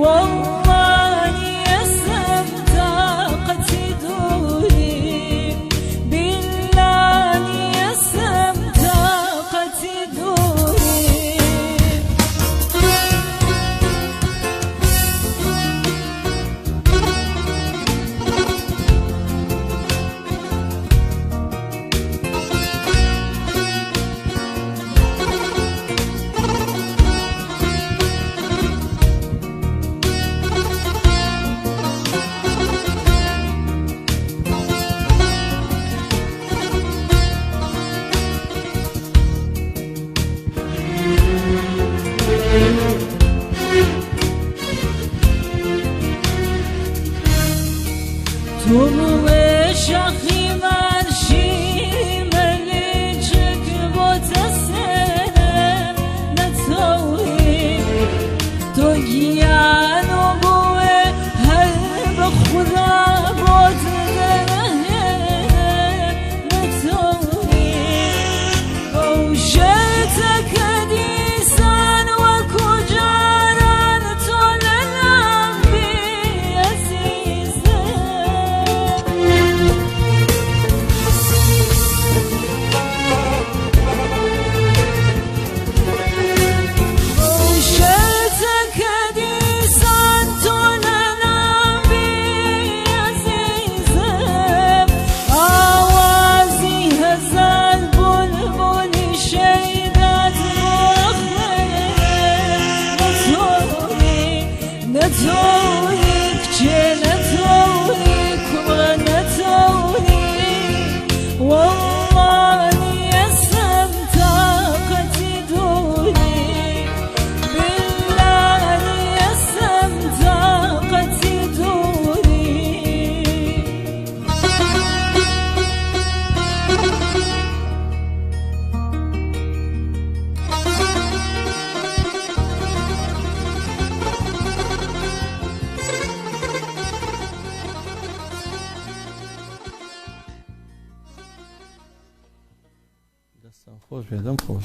والله يسم طاقتي دوري بالله يسم طاقتي دوري طلوع شاخی مرشی ملیچک با تسنه نتاوی تو گیانو بوه هر بخدا بود نتاوی اوشت کدیسان و کجاران تو لنبی عزیزه نتونیک چه نتونیک و نتونیک والله یسم طاقتی دوری بالله یسم طاقتی دوری دستم خوش بیادم خوش